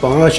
5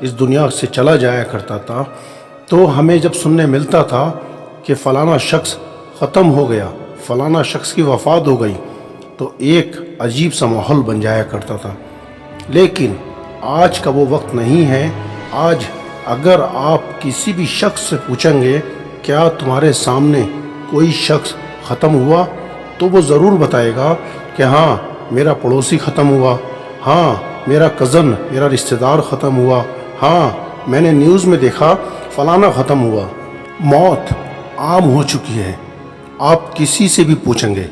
اس دنیا سے چلا جایا کرتا تھا تو ہمیں جب سننے ملتا تھا کہ فلانا شخص ختم ہو گیا، فلانا شخص کی وفات ہو گئی، تو ایک عجیب سا ماحول بن جایا کرتا تھا۔ لیکن آج کا وہ وقت نہیں ہے۔ آج اگر آپ کسی بھی شخص سے پوچھیں گے کیا تمہارے سامنے کوئی شخص ختم ہوا، تو وہ ضرور بتائے گا کہ ہاں میرا پڑوسی ختم ہوا، ہاں میرا کزن، میرا رشتہ دار ختم ہوا، ہاں میں نے نیوز میں دیکھا فلانا ختم ہوا۔ موت عام ہو چکی ہے۔ آپ کسی سے بھی پوچھیں گے،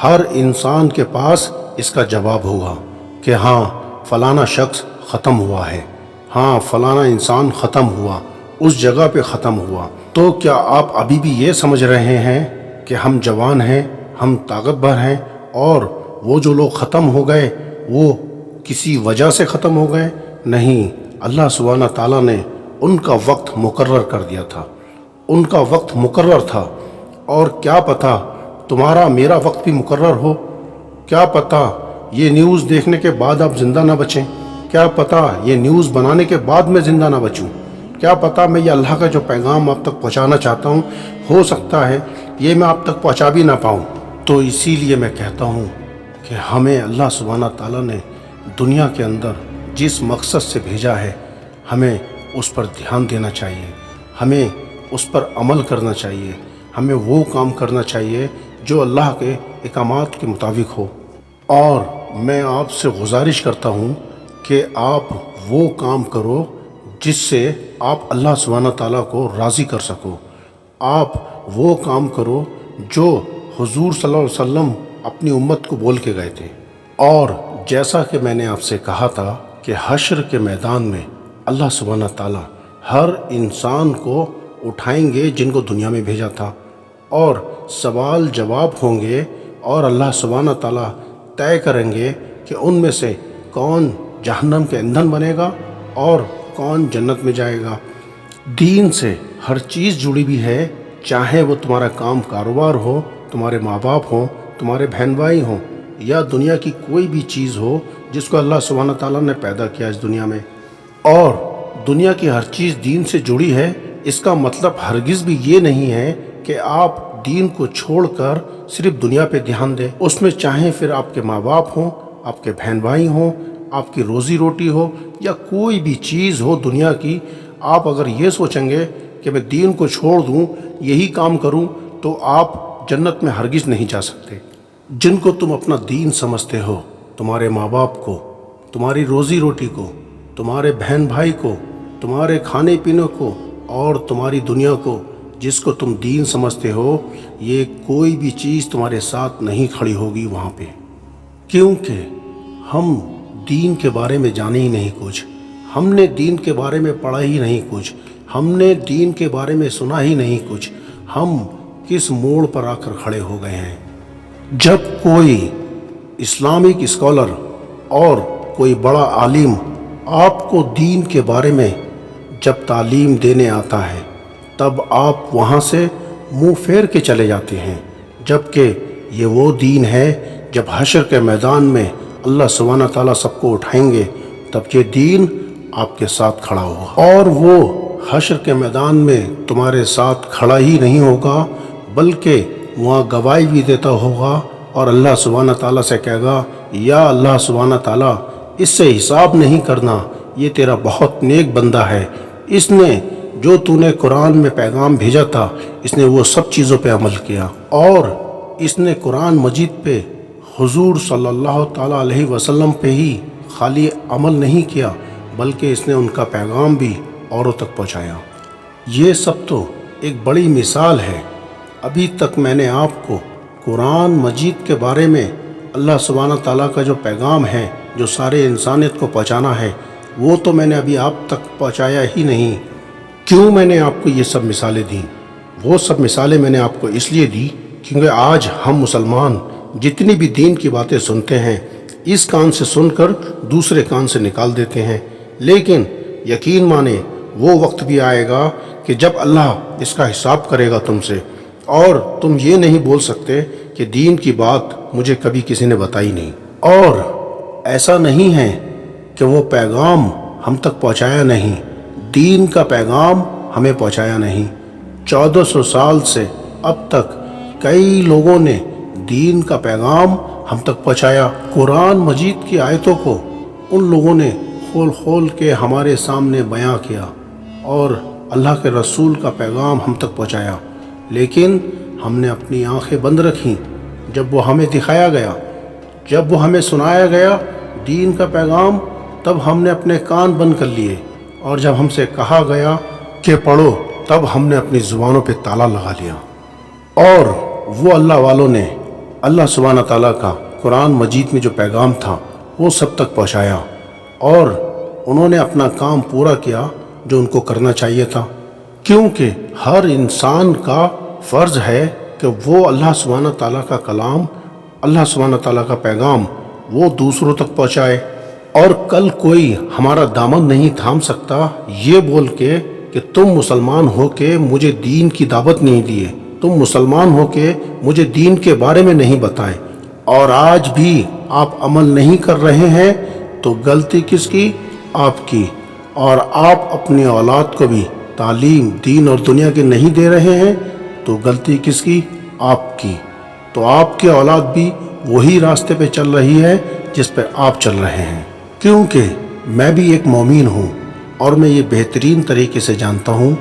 ہر انسان کے پاس اس کا جواب ہوگا کہ ہاں فلانا شخص ختم ہوا ہے، ہاں فلانا انسان ختم ہوا، اس جگہ پہ ختم ہوا۔ تو کیا آپ ابھی بھی یہ سمجھ رہے ہیں کہ ہم جوان ہیں، ہم طاقتور ہیں، اور وہ جو لوگ ختم ہو گئے وہ کسی وجہ سے ختم ہو گئے؟ نہیں، اللہ سبحانہ تعالیٰ نے ان کا وقت مقرر کر دیا تھا، ان کا وقت مقرر تھا۔ اور کیا پتہ تمہارا میرا وقت بھی مقرر ہو، کیا پتہ یہ نیوز دیکھنے کے بعد آپ زندہ نہ بچیں، کیا پتہ یہ نیوز بنانے کے بعد میں زندہ نہ بچوں، کیا پتہ میں یہ اللہ کا جو پیغام آپ تک پہنچانا چاہتا ہوں ہو سکتا ہے یہ میں آپ تک پہنچا بھی نہ پاؤں۔ تو اسی لیے میں کہتا ہوں کہ ہمیں اللہ سبحانہ تعالیٰ نے دنیا کے اندر جس مقصد سے بھیجا ہے ہمیں اس پر دھیان دینا چاہیے، ہمیں اس پر عمل کرنا چاہیے، ہمیں وہ کام کرنا چاہیے جو اللہ کے احکامات کے مطابق ہو۔ اور میں آپ سے گزارش کرتا ہوں کہ آپ وہ کام کرو جس سے آپ اللہ سبحانہ تعالیٰ کو راضی کر سکو۔ آپ وہ کام کرو جو حضور صلی اللہ علیہ وسلم اپنی امت کو بول کے گئے تھے۔ اور جیسا کہ میں نے آپ سے کہا تھا کہ حشر کے میدان میں اللہ سبحانہ تعالیٰ ہر انسان کو اٹھائیں گے جن کو دنیا میں بھیجا تھا، اور سوال جواب ہوں گے، اور اللہ سبحانہ تعالیٰ طے کریں گے کہ ان میں سے کون جہنم کے ایندھن بنے گا اور کون جنت میں جائے گا۔ دین سے ہر چیز جڑی بھی ہے، چاہے وہ تمہارا کام کاروبار ہو، تمہارے ماں باپ ہوں، تمہارے بہن بھائی ہوں، یا دنیا کی کوئی بھی چیز ہو جس کو اللہ سبحانہ تعالیٰ نے پیدا کیا اس دنیا میں۔ اور دنیا کی ہر چیز دین سے جڑی ہے، اس کا مطلب ہرگز بھی یہ نہیں ہے کہ آپ دین کو چھوڑ کر صرف دنیا پہ دھیان دیں۔ اس میں چاہے پھر آپ کے ماں باپ ہوں، آپ کے بہن بھائی ہوں، آپ کی روزی روٹی ہو، یا کوئی بھی چیز ہو دنیا کی، آپ اگر یہ سوچیں گے کہ میں دین کو چھوڑ دوں، یہی کام کروں، تو آپ جنت میں ہرگز نہیں جا سکتے۔ جن کو تم اپنا دین سمجھتے ہو، تمہارے ماں باپ کو، تمہاری روزی روٹی کو، تمہارے بہن بھائی کو، تمہارے کھانے پینے کو، اور تمہاری دنیا کو، جس کو تم دین سمجھتے ہو، یہ کوئی بھی چیز تمہارے ساتھ نہیں کھڑی ہوگی وہاں پہ، کیونکہ ہم دین کے بارے میں جانے ہی نہیں کچھ، ہم نے دین کے بارے میں پڑھا ہی نہیں کچھ، ہم نے دین کے بارے میں سنا ہی نہیں کچھ، ہم کس موڑ پر آ کر کھڑے ہو گئے ہیں۔ جب کوئی اسلامک اسکالر اور کوئی بڑا عالم آپ کو دین کے بارے میں جب تعلیم دینے آتا ہے، تب آپ وہاں سے منہ پھیر کے چلے جاتے ہیں، جبکہ یہ وہ دین ہے جب حشر کے میدان میں اللہ سبحانہ تعالیٰ سب کو اٹھائیں گے، تب یہ دین آپ کے ساتھ کھڑا ہوگا۔ اور وہ حشر کے میدان میں تمہارے ساتھ کھڑا ہی نہیں ہوگا، بلکہ وہاں گواہی بھی دیتا ہوگا، اور اللہ سبحانہ تعالیٰ سے کہے گا، یا اللہ سبحانہ تعالیٰ اس سے حساب نہیں کرنا، یہ تیرا بہت نیک بندہ ہے، اس نے جو تو نے قرآن میں پیغام بھیجا تھا، اس نے وہ سب چیزوں پہ عمل کیا، اور اس نے قرآن مجید پہ حضور صلی اللہ تعالیٰ علیہ وسلم پہ ہی خالی عمل نہیں کیا، بلکہ اس نے ان کا پیغام بھی اوروں تک پہنچایا۔ یہ سب تو ایک بڑی مثال ہے۔ ابھی تک میں نے آپ کو قرآن مجید کے بارے میں اللہ سبحانہ تعالیٰ کا جو پیغام ہے، جو سارے انسانیت کو پہنچانا ہے، وہ تو میں نے ابھی آپ تک پہنچایا ہی نہیں۔ کیوں میں نے آپ کو یہ سب مثالیں دیں؟ وہ سب مثالیں میں نے آپ کو اس لیے دی کیونکہ آج ہم مسلمان جتنی بھی دین کی باتیں سنتے ہیں، اس کان سے سن کر دوسرے کان سے نکال دیتے ہیں، لیکن یقین مانے وہ وقت بھی آئے گا کہ جب اللہ اس کا حساب کرے گا تم سے، اور تم یہ نہیں بول سکتے کہ دین کی بات مجھے کبھی کسی نے بتائی نہیں۔ اور ایسا نہیں ہے کہ وہ پیغام ہم تک پہنچایا نہیں، دین کا پیغام ہمیں پہنچایا نہیں۔ 1400 سال سے اب تک کئی لوگوں نے دین کا پیغام ہم تک پہنچایا۔ قرآن مجید کی آیتوں کو ان لوگوں نے کھول کھول کے ہمارے سامنے بیان کیا اور اللہ کے رسول کا پیغام ہم تک پہنچایا، لیکن ہم نے اپنی آنکھیں بند رکھیں جب وہ ہمیں دکھایا گیا، جب وہ ہمیں سنایا گیا دین کا پیغام، تب ہم نے اپنے کان بند کر لیے، اور جب ہم سے کہا گیا کہ پڑھو تب ہم نے اپنی زبانوں پہ تالا لگا لیا۔ اور وہ اللہ والوں نے اللہ سبحانہ تعالیٰ کا قرآن مجید میں جو پیغام تھا وہ سب تک پہنچایا، اور انہوں نے اپنا کام پورا کیا جو ان کو کرنا چاہیے تھا، کیونکہ ہر انسان کا فرض ہے کہ وہ اللہ سبحانہ تعالیٰ کا کلام، اللہ سبحانہ تعالیٰ کا پیغام وہ دوسروں تک پہنچائے۔ اور کل کوئی ہمارا دامن نہیں تھام سکتا یہ بول کے کہ تم مسلمان ہو کے مجھے دین کی دعوت نہیں دیے، تم مسلمان ہو کے مجھے دین کے بارے میں نہیں بتائے، اور آج بھی آپ عمل نہیں کر رہے ہیں، تو غلطی کس کی؟ آپ کی۔ اور آپ اپنی اولاد کو بھی تعلیم دین اور دنیا کی نہیں دے رہے ہیں، تو غلطی کس کی؟ آپ کی۔ تو آپ کی اولاد بھی وہی راستے پہ چل رہی ہے جس پہ آپ چل رہے ہیں، کیونکہ میں بھی ایک مومن ہوں، اور میں یہ بہترین طریقے سے جانتا ہوں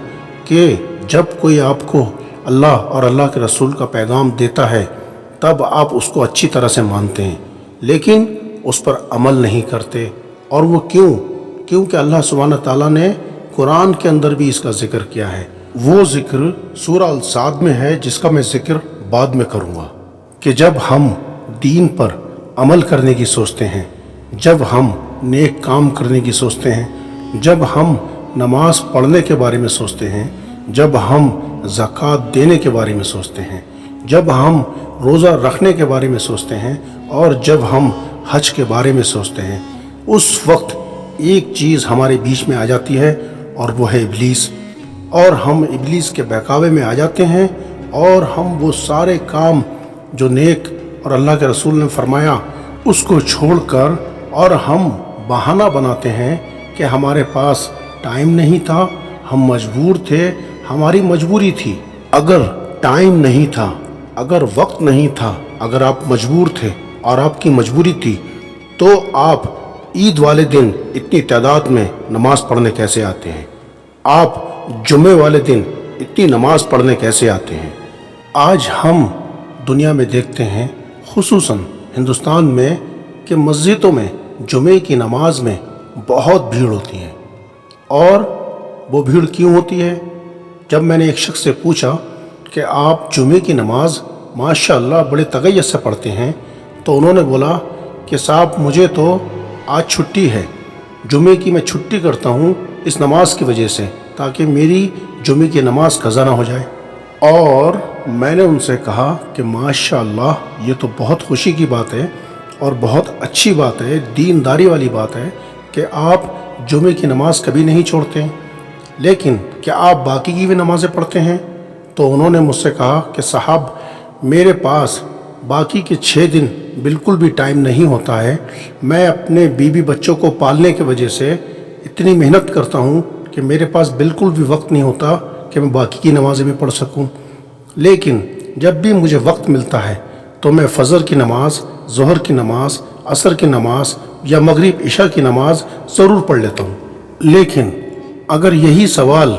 کہ جب کوئی آپ کو اللہ اور اللہ کے رسول کا پیغام دیتا ہے تب آپ اس کو اچھی طرح سے مانتے ہیں، لیکن اس پر عمل نہیں کرتے۔ اور وہ کیونکہ اللہ سبحانہ تعالیٰ نے قرآن کے اندر بھی اس کا ذکر کیا ہے۔ وہ ذکر سورہ الصاد میں ہے جس کا میں ذکر بعد میں کروں گا، کہ جب ہم دین پر عمل کرنے کی سوچتے ہیں، جب ہم نیک کام کرنے کی سوچتے ہیں، جب ہم نماز پڑھنے کے بارے میں سوچتے ہیں، جب ہم زکوٰۃ دینے کے بارے میں سوچتے ہیں، جب ہم روزہ رکھنے کے بارے میں سوچتے ہیں، اور جب ہم حج کے بارے میں سوچتے ہیں، اس وقت ایک چیز ہمارے بیچ میں آ جاتی ہے، اور وہ ہے ابلیس، اور ہم ابلیس کے بہکاوے میں آ جاتے ہیں، اور ہم وہ سارے کام جو نیک اور اللہ کے رسول نے فرمایا اس کو چھوڑ کر، اور ہم بہانہ بناتے ہیں کہ ہمارے پاس ٹائم نہیں تھا، ہم مجبور تھے، ہماری مجبوری تھی۔ اگر ٹائم نہیں تھا، اگر وقت نہیں تھا، اگر آپ مجبور تھے اور آپ کی مجبوری تھی، تو آپ عید والے دن اتنی تعداد میں نماز پڑھنے کیسے آتے ہیں؟ آپ جمعے والے دن اتنی نماز پڑھنے کیسے آتے ہیں؟ آج ہم دنیا میں دیکھتے ہیں، خصوصاً ہندوستان میں، کہ مسجدوں میں جمعے کی نماز میں بہت بھیڑ ہوتی ہے۔ اور وہ بھیڑ کیوں ہوتی ہے؟ جب میں نے ایک شخص سے پوچھا کہ آپ جمعے کی نماز ماشاءاللہ بڑے تغیّر سے پڑھتے ہیں، تو انہوں نے بولا کہ صاحب مجھے تو آج چھٹی ہے، جمعے کی میں چھٹی کرتا ہوں اس نماز کی وجہ سے، تاکہ میری جمعے کی نماز قضا نہ ہو جائے۔ اور میں نے ان سے کہا کہ ماشاءاللہ یہ تو بہت خوشی کی بات ہے اور بہت اچھی بات ہے، دینداری والی بات ہے کہ آپ جمعے کی نماز کبھی نہیں چھوڑتے، لیکن کیا آپ باقی کی بھی نمازیں پڑھتے ہیں؟ تو انہوں نے مجھ سے کہا کہ صاحب میرے پاس باقی کے 6 دن بالکل بھی ٹائم نہیں ہوتا ہے، میں اپنے بیوی بچوں کو پالنے کی وجہ سے اتنی محنت کرتا ہوں کہ میرے پاس بالکل بھی وقت نہیں ہوتا کہ میں باقی کی نمازیں بھی پڑھ سکوں، لیکن جب بھی مجھے وقت ملتا ہے تو میں فجر کی نماز، ظہر کی نماز، عصر کی نماز یا مغرب عشاء کی نماز ضرور پڑھ لیتا ہوں۔ لیکن اگر یہی سوال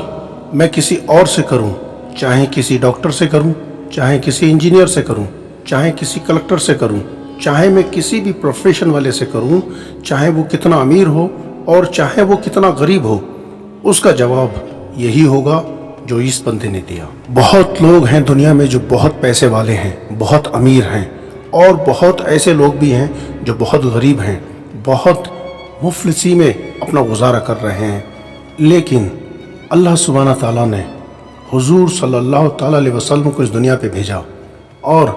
میں کسی اور سے کروں، چاہے کسی ڈاکٹر سے کروں، چاہے کسی انجینئر سے کروں، چاہے کسی کلکٹر سے کروں، چاہے میں کسی بھی پروفیشن والے سے کروں، چاہے وہ کتنا امیر ہو اور چاہے وہ کتنا غریب ہو، اس کا جواب یہی ہوگا جو اس بندے نے دیا۔ بہت لوگ ہیں دنیا میں جو بہت پیسے والے ہیں، بہت امیر ہیں، اور بہت ایسے لوگ بھی ہیں جو بہت غریب ہیں، بہت مفلسی میں اپنا گزارا کر رہے ہیں، لیکن اللہ سبحانہ تعالیٰ نے حضور صلی اللہ تعالیٰ علیہ وسلم کو اس دنیا پہ بھیجا، اور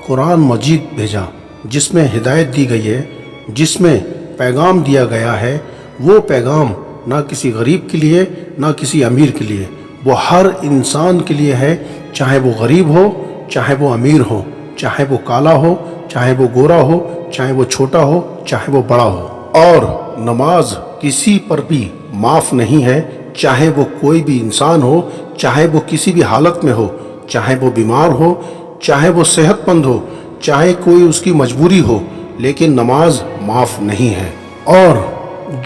قرآن مجید بھیجا جس میں ہدایت دی گئی ہے، جس میں پیغام دیا گیا ہے۔ وہ پیغام نہ کسی غریب کے لیے نہ کسی امیر کے لیے، وہ ہر انسان کے لیے ہے، چاہے وہ غریب ہو، چاہے وہ امیر ہو، چاہے وہ کالا ہو، چاہے وہ گورا ہو، چاہے وہ چھوٹا ہو، چاہے وہ بڑا ہو۔ اور نماز کسی پر بھی معاف نہیں ہے چاہے وہ کوئی بھی انسان ہو، چاہے وہ کسی بھی حالت میں ہو، چاہے وہ بیمار ہو، چاہے وہ صحت مند ہو، چاہے کوئی اس کی مجبوری ہو، لیکن نماز معاف نہیں ہے۔ اور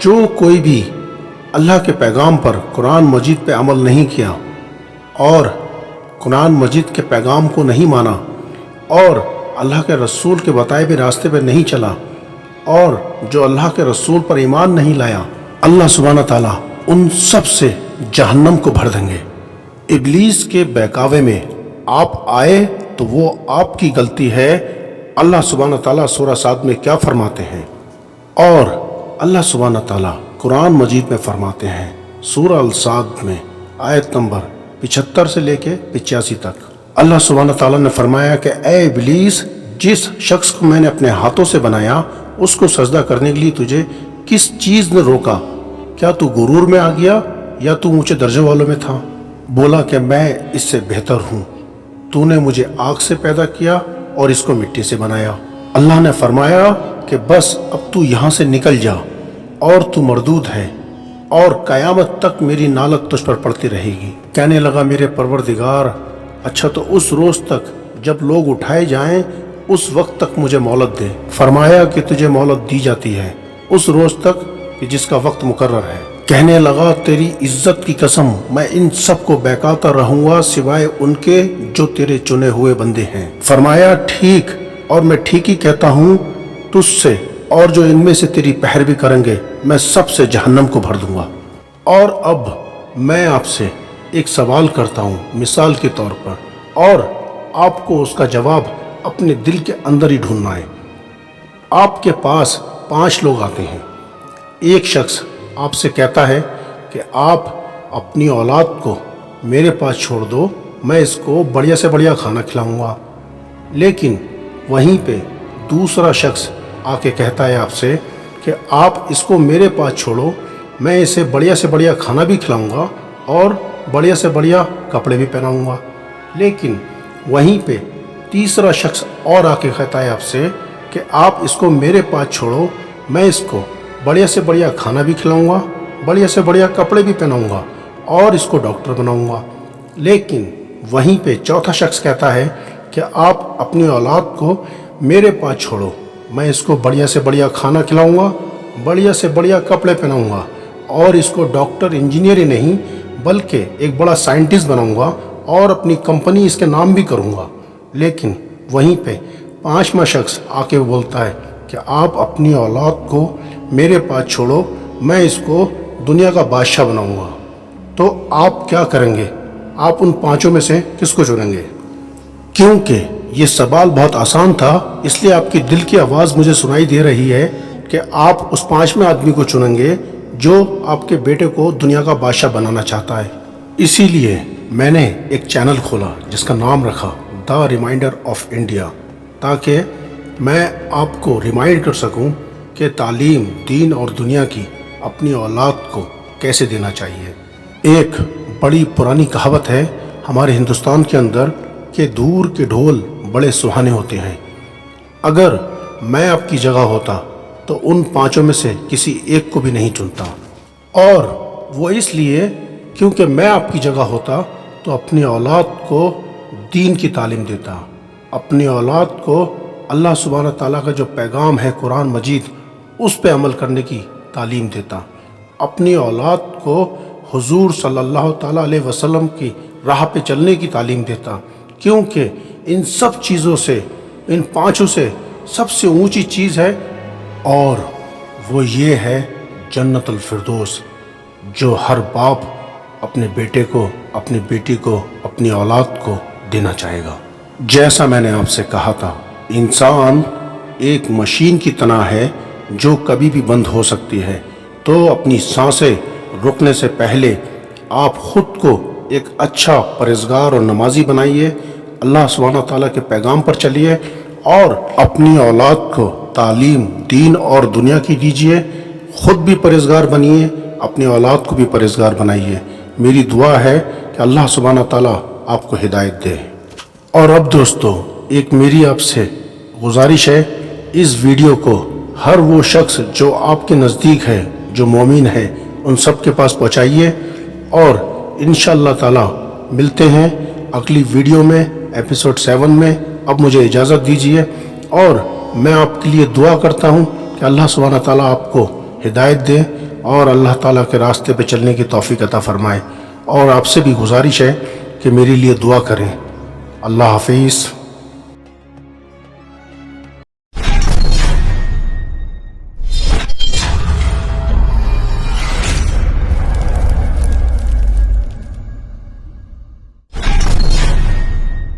جو کوئی بھی اللہ کے پیغام پر، قرآن مجید پہ عمل نہیں کیا اور قرآن مجید کے پیغام کو نہیں مانا اور اللہ کے رسول کے بتائے ہوئے راستے پہ نہیں چلا اور جو اللہ کے رسول پر ایمان نہیں لایا، اللہ سبحانہ تعالیٰ ان سب سے جہنم کو بھر دیں گے۔ ابلیس کے بہکاوے میں آپ آئے تو وہ آپ کی غلطی ہے۔ اللہ سبحانہ تعالیٰ سورہ صاد میں کیا فرماتے ہیں؟ اور اللہ سبحانہ تعالیٰ قرآن مجید میں فرماتے ہیں سورہ الصاد میں آیت نمبر 75 سے لے کے 85 تک۔ اللہ سبحانہ تعالیٰ نے فرمایا کہ اے ابلیس، جس شخص کو میں نے اپنے ہاتھوں سے بنایا اس کو سجدہ کرنے کے لیے تجھے کس چیز نے روکا؟ کیا تو غرور میں آ گیا یا تو اونچے درجے والوں میں تھا؟ بولا کہ میں اس سے بہتر ہوں، تو نے مجھے آگ سے پیدا کیا اور اس کو مٹی سے بنایا۔ اللہ نے فرمایا کہ بس اب تو یہاں سے نکل جا اور تو مردود ہے اور قیامت تک میری نالت تجھ پر پڑتی رہے گی۔ کہنے لگا میرے پروردگار، اچھا تو اس روز تک جب لوگ اٹھائے جائیں اس وقت تک مجھے مہلت دے۔ فرمایا کہ تجھے مہلت دی جاتی ہے اس روز تک کہ جس کا وقت مقرر ہے۔ کہنے لگا تیری عزت کی قسم، میں ان سب کو بہکاتا رہوں گا سوائے ان کے جو تیرے چنے ہوئے بندے ہیں۔ فرمایا ٹھیک، اور میں ٹھیک ہی کہتا ہوں تجھ سے، اور جو ان میں سے تیری پیروی کریں گے میں سب سے جہنم کو بھر دوں گا۔ اور اب میں آپ سے ایک سوال کرتا ہوں مثال کے طور پر، اور آپ کو اس کا جواب اپنے دل کے اندر ہی ڈھونڈنا ہے۔ آپ کے پاس 5 لوگ آتے ہیں، ایک شخص آپ سے کہتا ہے کہ آپ اپنی اولاد کو میرے پاس چھوڑ دو، میں اس کو بڑھیا سے بڑھیا کھانا کھلاؤں گا۔ لیکن وہیں پہ دوسرا شخص آ کے کہتا ہے آپ سے کہ آپ اس کو میرے پاس چھوڑو، میں اسے بڑھیا سے بڑھیا کھانا بھی کھلاؤں گا اور بڑھیا سے بڑھیا کپڑے بھی پہناؤں گا۔ لیکن وہیں پہ تیسرا شخص اور آ کے کہتا ہے آپ سے کہ آپ اس کو میرے پاس چھوڑو، میں اس کو بڑھیا سے بڑھیا کھانا بھی کھلاؤں گا، بڑھیا سے بڑھیا کپڑے بھی پہناؤں گا اور اس کو ڈاکٹر بناؤں گا۔ لیکن وہیں پہ چوتھا شخص کہتا ہے کہ آپ اپنی اولاد کو میرے پاس چھوڑو، میں اس کو بڑھیا سے بڑھیا کھانا کھلاؤں گا، بڑھیا سے بڑھیا کپڑے پہناؤں گا اور اس کو ڈاکٹر انجینئر ہی نہیں بلکہ ایک بڑا سائنٹسٹ بناؤں گا اور اپنی کمپنی اس کے نام بھی کروں گا۔ لیکن وہیں پہ 5واں شخص آ کے بولتا ہے کہ آپ اپنی اولاد کو میرے پاس چھوڑو، میں اس کو دنیا کا بادشاہ بناؤں گا۔ تو آپ کیا کریں گے؟ آپ ان 5 میں سے کس کو چنیں گے؟ کیونکہ یہ سوال بہت آسان تھا، اس لیے آپ کی دل کی آواز مجھے سنائی دے رہی ہے کہ آپ اس 5ویں آدمی کو چنیں گے جو آپ کے بیٹے کو دنیا کا بادشاہ بنانا چاہتا ہے۔ اسی لیے میں نے ایک چینل کھولا جس کا نام رکھا دا ریمائنڈر آف انڈیا، تاکہ میں آپ کو ریمائنڈ کر سکوں کہ تعلیم دین اور دنیا کی اپنی اولاد کو کیسے دینا چاہیے۔ ایک بڑی پرانی کہاوت ہے ہمارے ہندوستان کے اندر کہ دور کے ڈھول بڑے سہانے ہوتے ہیں۔ اگر میں آپ کی جگہ ہوتا تو ان 5 میں سے کسی ایک کو بھی نہیں چنتا، اور وہ اس لیے کیونکہ میں آپ کی جگہ ہوتا تو اپنی اولاد کو دین کی تعلیم دیتا، اپنی اولاد کو اللہ سبحانہ تعالیٰ کا جو پیغام ہے قرآن مجید اس پہ عمل کرنے کی تعلیم دیتا، اپنی اولاد کو حضور صلی اللہ تعالیٰ علیہ وسلم کی راہ پہ چلنے کی تعلیم دیتا، کیونکہ ان سب چیزوں سے، ان 5 سے سب سے اونچی چیز ہے اور وہ یہ ہے جنت الفردوس، جو ہر باپ اپنے بیٹے کو، اپنی بیٹی کو، اپنی اولاد کو دینا چاہے گا۔ جیسا میں نے آپ سے کہا تھا، انسان ایک مشین کی طرح ہے جو کبھی بھی بند ہو سکتی ہے، تو اپنی سانسیں رکنے سے پہلے آپ خود کو ایک اچھا پرہیزگار اور نمازی بنائیے، اللہ سبحانہ تعالیٰ کے پیغام پر چلیے اور اپنی اولاد کو تعلیم دین اور دنیا کی دیجیے، خود بھی پرہیزگار بنیے، اپنی اولاد کو بھی پرہیزگار بنائیے۔ میری دعا ہے کہ اللہ سبحانہ تعالیٰ آپ کو ہدایت دے۔ اور اب دوستو، ایک میری آپ سے گزارش ہے، اس ویڈیو کو ہر وہ شخص جو آپ کے نزدیک ہے، جو مومن ہے، ان سب کے پاس پہنچائیے اور انشاءاللہ تعالی ملتے ہیں اگلی ویڈیو میں ایپیسوڈ 7 میں۔ اب مجھے اجازت دیجیے اور میں آپ کے لیے دعا کرتا ہوں کہ اللہ سبحانہ تعالیٰ آپ کو ہدایت دے اور اللہ تعالیٰ کے راستے پہ چلنے کی توفیق عطا فرمائے، اور آپ سے بھی گزارش ہے کہ میرے لیے دعا کریں۔ اللہ حافظ۔